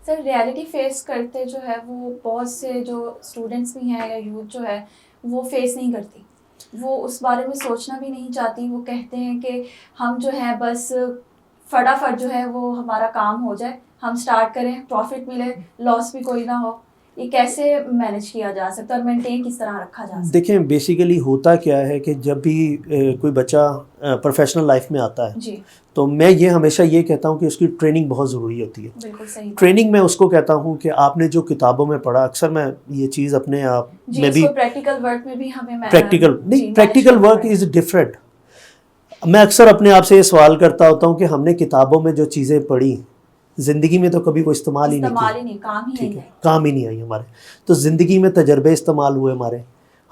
Sir reality face करते जो है वो बहुत से जो स्टूडेंट्स भी हैं या यूथ जो है वो फेस नहीं करती, वो उस बारे में सोचना भी नहीं चाहती। वो कहते हैं कि हम जो है बस फटाफट जो है वो हमारा काम हो जाए, हम स्टार्ट करें, प्रॉफिट मिले, लॉस भी कोई ना हो। ये कैसे मैनेज किया जा सकता है और मेंटेन किस तरह रखा जा सकता है? देखें, बेसिकली होता क्या है कि जब भी कोई बच्चा प्रोफेशनल लाइफ में आता है जी, तो मैं ये हमेशा ये कहता हूँ कि उसकी ट्रेनिंग बहुत ज़रूरी होती है। बिल्कुल सही बात। ट्रेनिंग में उसको कहता हूँ कि आपने जो किताबों में पढ़ा, अक्सर मैं ये चीज़ अपने आप जी, में भी इसको प्रैक्टिकल वर्क में भी हमें प्रैक्टिकल जी, नहीं, प्रैक्टिकल मैनेज करना वर्क इज़ डिफरेंट। मैं अक्सर अपने आप से ये सवाल करता होता हूँ कि हमने किताबों में जो चीज़ें पढ़ी ज़िंदगी में तो कभी वो इस्तेमाल ही नहीं इस्तेमाल ही की। नहीं, काम ही ठीक नहीं है, है। काम ही नहीं आई हमारे। तो ज़िंदगी में तजर्बे इस्तेमाल हुए हमारे,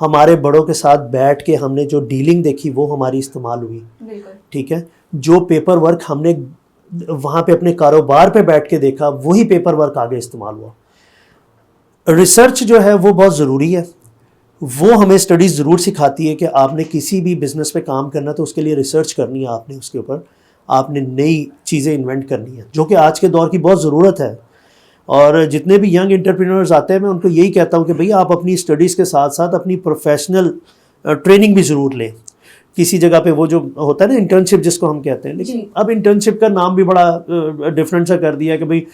हमारे बड़ों के साथ बैठ के हमने जो डीलिंग देखी वो हमारी इस्तेमाल हुई। बिल्कुल ठीक है, जो पेपर वर्क हमने वहाँ पे अपने कारोबार पे बैठ के देखा वही पेपर वर्क आगे इस्तेमाल हुआ। रिसर्च जो है वो बहुत ज़रूरी है, वो हमें स्टडीज़ ज़रूर सिखाती है कि आपने किसी भी बिज़नेस पे काम करना तो उसके लिए रिसर्च करनी है, आपने उसके ऊपर आपने नई चीज़ें इन्वेंट करनी है, जो कि आज के दौर की बहुत ज़रूरत है। और जितने भी यंग एंटरप्रेन्योर्स आते हैं मैं उनको यही कहता हूँ कि भैया आप अपनी स्टडीज़ के साथ साथ अपनी प्रोफेशनल ट्रेनिंग भी ज़रूर लें। किसी जगह पे वो जो होता है ना इंटर्नशिप जिसको हम कहते हैं, लेकिन जी। अब इंटर्नशिप का नाम भी बड़ा डिफरेंट सा कर दिया है कि भाई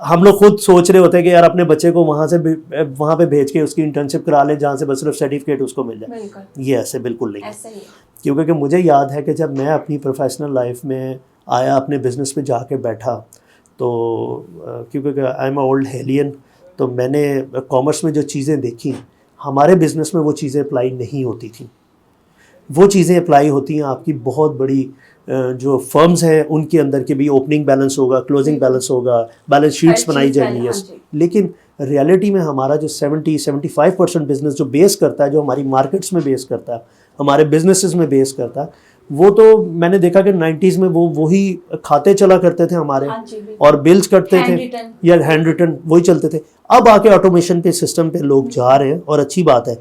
हम लोग खुद सोच रहे होते हैं कि यार अपने बच्चे को वहाँ पे भेज के उसकी इंटर्नशिप करा लें जहाँ से बस सिर्फ सर्टिफिकेट उसको मिल जाए। बिल्कुल ये ऐसे बिल्कुल नहीं है। ऐसा ही है। क्योंकि मुझे याद है कि जब मैं अपनी प्रोफेशनल लाइफ में आया, अपने बिजनेस पे जाके बैठा, तो क्योंकि आई एम ओल्ड हेलियन, तो मैंने कॉमर्स में जो चीज़ें देखी हमारे बिज़नेस में वो चीज़ें अप्लाई नहीं होती थी। वो चीज़ें अप्लाई होती हैं आपकी बहुत बड़ी जो फर्म्स हैं उनके अंदर के भी ओपनिंग बैलेंस होगा, क्लोजिंग बैलेंस होगा, बैलेंस हर शीट्स बनाई चीज़ जाएंगी। हाँ यस, जी। लेकिन रियलिटी में हमारा जो 70-75% बिजनेस जो बेस करता है, जो हमारी मार्केट्स में बेस करता है, हमारे बिजनेसेस में बेस करता है, वो तो मैंने देखा कि 90s में वो वही खाते चला करते थे हमारे, हाँ जी, बिल्कुल। और बिल्स कटते थे हैंड रिटन। या हैंड रिटन वही चलते थे। अब आके ऑटोमेशन के सिस्टम पे लोग जा रहे हैं और अच्छी बात है।